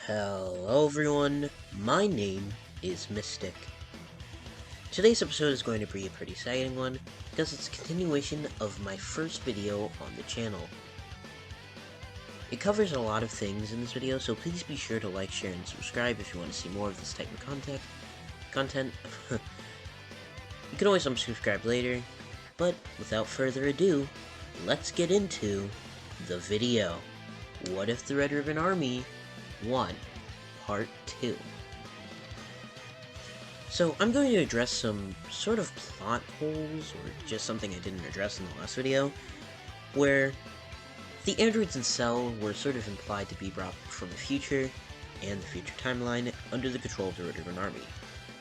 Hello everyone, my name is Mystic. Today's episode is going to be a pretty exciting one because it's a continuation of my first video on the channel. It covers a lot of things in this video, so please be sure to like, share, and subscribe if you want to see more of this type of content. You can always unsubscribe later, but without further ado, let's get into the video. What if the Red Ribbon Army won? Part 2. So I'm going to address some sort of plot holes, or just something I didn't address in the last video, where the androids in Cell were sort of implied to be brought from the future, and the future timeline, under the control of the Red Ribbon Army,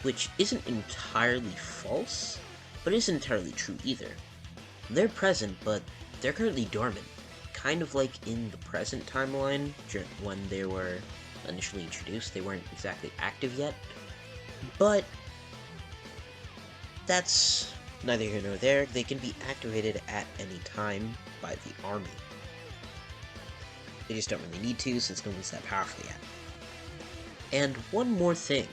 which isn't entirely false, but isn't entirely true either. They're present, but they're currently dormant, kind of like in the present timeline, when they were initially introduced. They weren't exactly active yet, but that's neither here nor there. They can be activated at any time by the army. They just don't really need to, since no one's that powerful yet. And one more thing,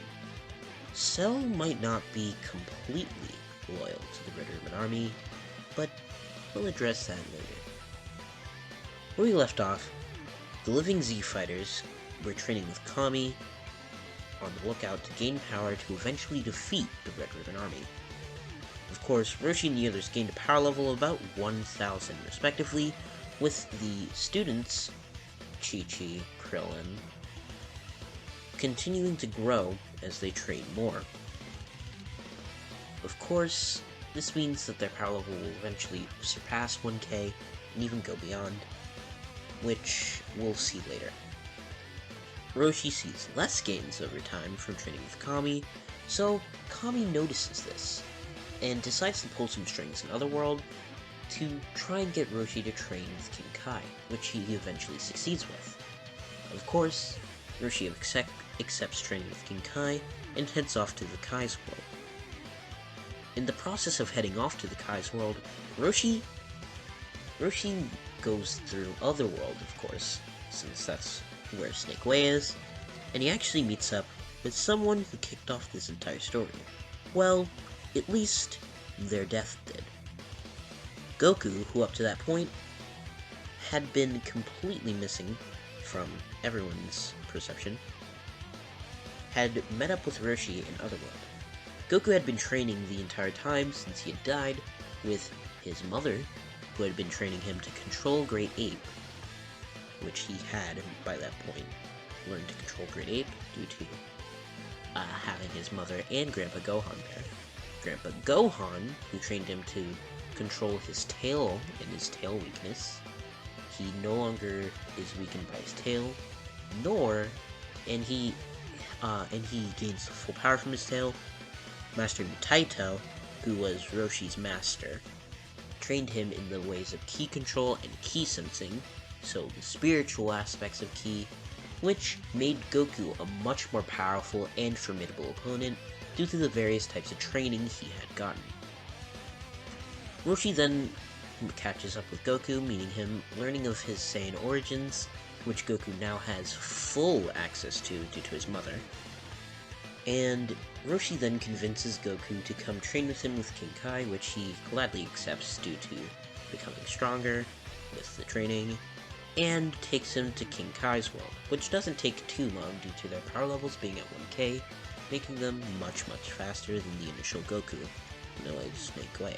Cell might not be completely loyal to the Red Ribbon Army, but we'll address that later. Where we left off, the living Z fighters were training with Kami on the lookout to gain power to eventually defeat the Red Ribbon Army. Of course, Roshi and the others gained a power level of about 1,000 respectively, with the students, Chi-Chi, Krillin, continuing to grow as they train more. Of course, this means that their power level will eventually surpass 1k and even go beyond, which we'll see later. Roshi sees less gains over time from training with Kami, so Kami notices this, and decides to pull some strings in Otherworld to try and get Roshi to train with King Kai, which he eventually succeeds with. Of course, Roshi accepts training with King Kai and heads off to the Kai's world. In the process of heading off to the Kai's world, Roshi goes through Otherworld, of course, since that's where Snake Way is, and he actually meets up with someone who kicked off this entire story. Well, at least their death did. Goku, who up to that point had been completely missing from everyone's perception, had met up with Roshi in Otherworld. Goku had been training the entire time since he had died with his mother, who had been training him to control Great Ape, which he had, by that point, learned to control Great Ape due to having his mother and Grandpa Gohan there. Grandpa Gohan, who trained him to control his tail and his tail weakness, he no longer is weakened by his tail, and he gains the full power from his tail. Master Mutaito, who was Roshi's master, trained him in the ways of ki control and ki sensing, so the spiritual aspects of ki, which made Goku a much more powerful and formidable opponent due to the various types of training he had gotten. Roshi then catches up with Goku, meeting him, learning of his Saiyan origins, which Goku now has full access to due to his mother. And Roshi then convinces Goku to come train with him with King Kai, which he gladly accepts due to becoming stronger with the training, and takes him to King Kai's world, which doesn't take too long due to their power levels being at 1k, making them much faster than the initial Goku, known as Snake Way.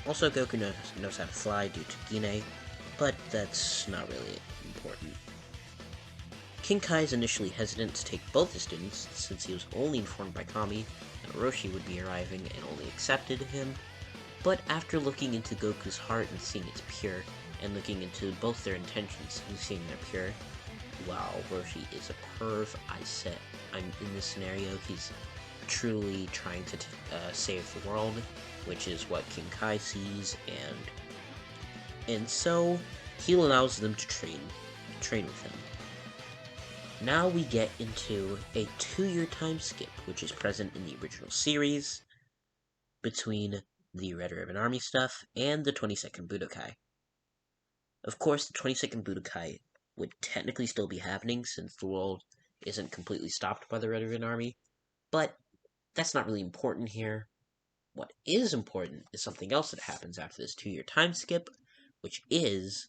Also, Goku knows how to fly due to Gine, but that's not really important. King Kai is initially hesitant to take both his students, since he was only informed by Kami that Roshi would be arriving and only accepted him, but after looking into Goku's heart and seeing it's pure, and looking into both their intentions and seeing they're pure, wow, Roshi is a perv. I'm in this scenario, he's truly trying to save the world, which is what King Kai sees, and so he allows them to train with him. Now we get into a 2-year time skip, which is present in the original series, between the Red Ribbon Army stuff and the 22nd Budokai. Of course, the 22nd Budokai would technically still be happening since the world isn't completely stopped by the Red Ribbon Army, but that's not really important here. What is important is something else that happens after this 2-year time skip, which is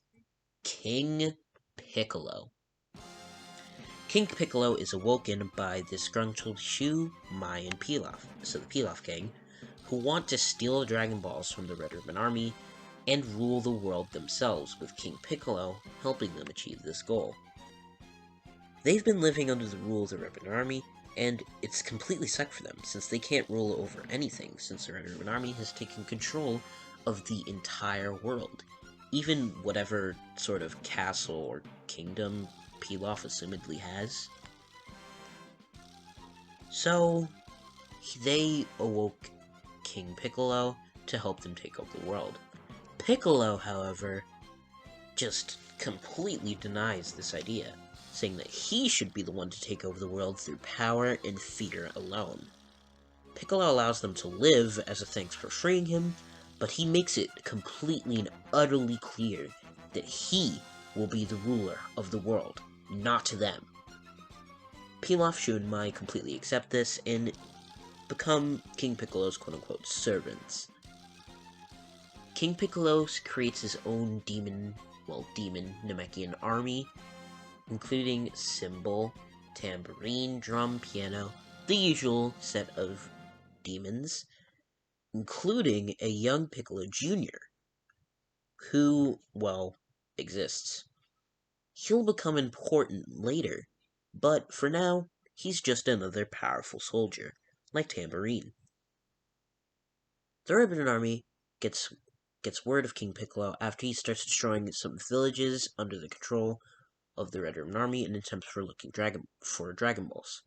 King Piccolo. King Piccolo is awoken by the disgruntled Shu, Mai, and Pilaf, so the Pilaf gang, who want to steal the Dragon Balls from the Red Ribbon Army and rule the world themselves, with King Piccolo helping them achieve this goal. They've been living under the rule of the Red Ribbon Army, and it's completely sucked for them, since they can't rule over anything, since the Red Ribbon Army has taken control of the entire world. Even whatever sort of castle or kingdom Pilaf assumedly has. So, they awoke King Piccolo to help them take over the world. Piccolo, however, just completely denies this idea, saying that he should be the one to take over the world through power and fear alone. Piccolo allows them to live as a thanks for freeing him, but he makes it completely and utterly clear that he will be the ruler of the world, not them. Pilaf, Shu, and Mai completely accept this and become King Piccolo's quote-unquote servants. King Piccolo creates his own demon Namekian army, including cymbal, tambourine, drum, piano, the usual set of demons, including a young Piccolo Jr., who, exists. He'll become important later, but for now, he's just another powerful soldier, like Tambourine. The Red Ribbon Army gets word of King Piccolo after he starts destroying some villages under the control of the Red Ribbon Army in attempts for Dragon Balls.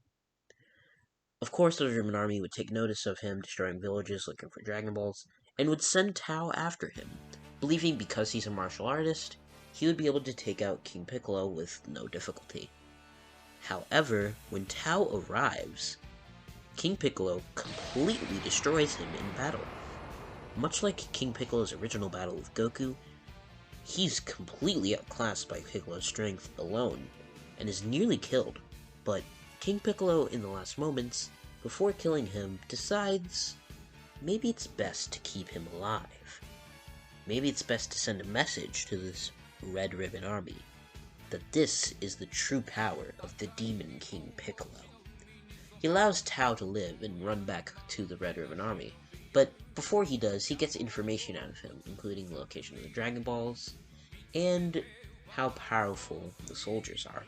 Of course, the Red Ribbon Army would take notice of him destroying villages looking for Dragon Balls, and would send Tao after him, believing because he's a martial artist, he would be able to take out King Piccolo with no difficulty. However, when Tao arrives, King Piccolo completely destroys him in battle. Much like King Piccolo's original battle with Goku, he's completely outclassed by Piccolo's strength alone, and is nearly killed, but King Piccolo, in the last moments, before killing him, decides maybe it's best to keep him alive. Maybe it's best to send a message to this Red Ribbon Army that this is the true power of the Demon King Piccolo. He allows Tao to live and run back to the Red Ribbon Army, but before he does, he gets information out of him, including the location of the Dragon Balls, and how powerful the soldiers are.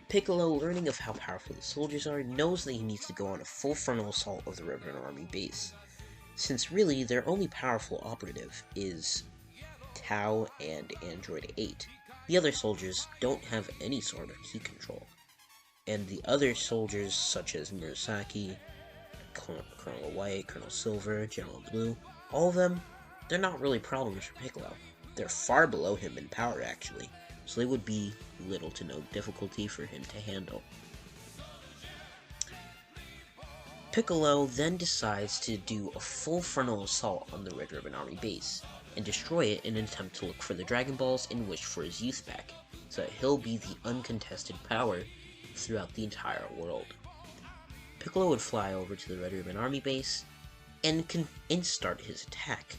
Piccolo, learning of how powerful the soldiers are, knows that he needs to go on a full frontal assault of the Red Ribbon Army base, since really their only powerful operative is Tao and Android 8. The other soldiers don't have any sort of key control, and the other soldiers such as Murasaki, Colonel White, Colonel Silver, General Blue, all of them, they're not really problems for Piccolo. They're far below him in power, actually, so they would be little to no difficulty for him to handle. Piccolo then decides to do a full frontal assault on the Red Ribbon Army base, and destroy it in an attempt to look for the Dragon Balls and wish for his youth back, so that he'll be the uncontested power throughout the entire world. Piccolo would fly over to the Red Ribbon Army base and start his attack.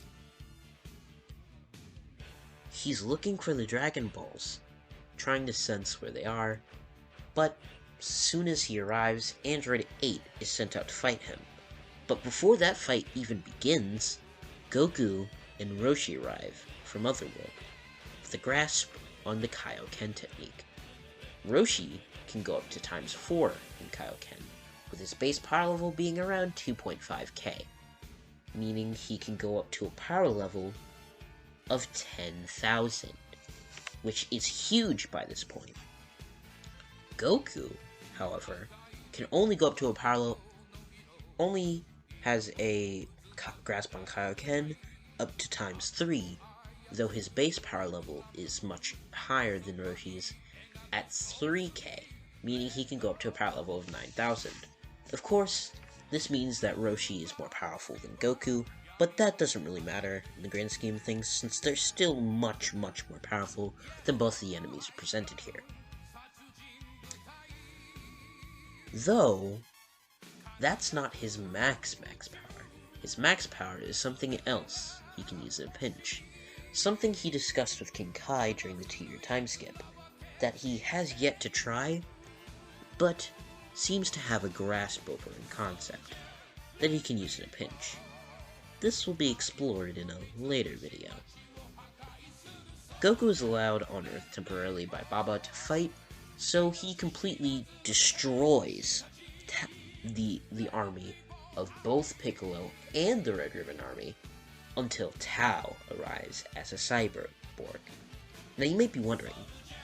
He's looking for the Dragon Balls, trying to sense where they are, but soon as he arrives, Android 8 is sent out to fight him. But before that fight even begins, Goku and Roshi arrive from Otherworld, with a grasp on the Kaioken technique. Roshi can go up to ×4 in Kaioken, with his base power level being around 2.5k, meaning he can go up to a power level of 10,000, which is huge by this point. Goku, however, can only go up to a power level, only has a grasp on Kaioken up to ×3, though his base power level is much higher than Roshi's at 3k, meaning he can go up to a power level of 9,000. Of course, this means that Roshi is more powerful than Goku, but that doesn't really matter in the grand scheme of things, since they're still much more powerful than both of the enemies presented here. Though, that's not his max power. His max power is something else he can use in a pinch. Something he discussed with King Kai during the 2-year time skip, that he has yet to try, but seems to have a grasp over in concept, that he can use in a pinch. This will be explored in a later video. Goku is allowed on Earth temporarily by Baba to fight, so he completely destroys the army of both Piccolo and the Red Ribbon Army until Tao arrives as a cyborg. Now you may be wondering,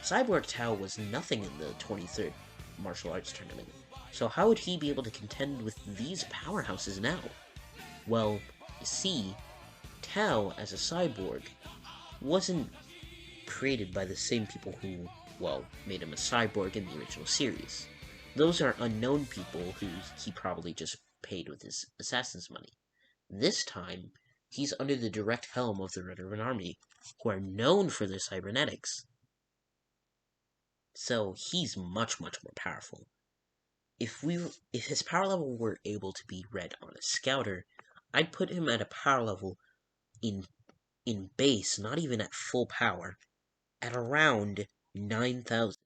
Cyborg Tao was nothing in the 23rd martial arts tournament, so how would he be able to contend with these powerhouses now? Well, you see, Tao as a cyborg wasn't created by the same people who, well, made him a cyborg in the original series. Those are unknown people who he probably just paid with his assassin's money. This time, he's under the direct helm of the Red Ribbon Army, who are known for their cybernetics. So he's much more powerful. If his power level were able to be read on a scouter, I'd put him at a power level in base, not even at full power, at around 9,000,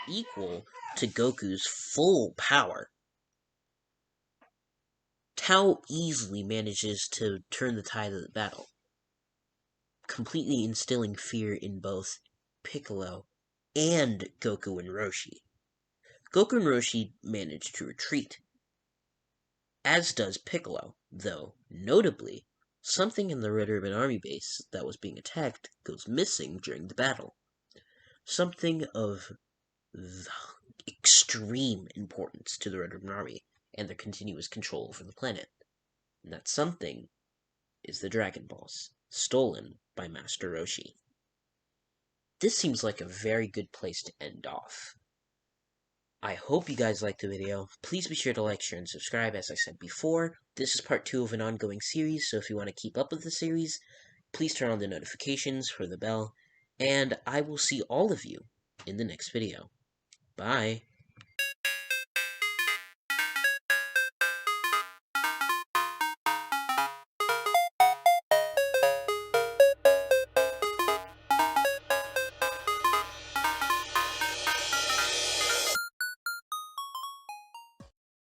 equal to Goku's full power. Tao easily manages to turn the tide of the battle, completely instilling fear in both Piccolo and Goku and Roshi. Goku and Roshi manage to retreat, as does Piccolo, though, notably, something in the Red Ribbon Army base that was being attacked goes missing during the battle. Something of extreme importance to the Red Ribbon Army and their continuous control over the planet. And that something is the Dragon Balls, stolen by Master Roshi. This seems like a very good place to end off. I hope you guys liked the video. Please be sure to like, share, and subscribe, as I said before. This is part 2 of an ongoing series, so if you want to keep up with the series, please turn on the notifications for the bell, and I will see all of you in the next video. Bye!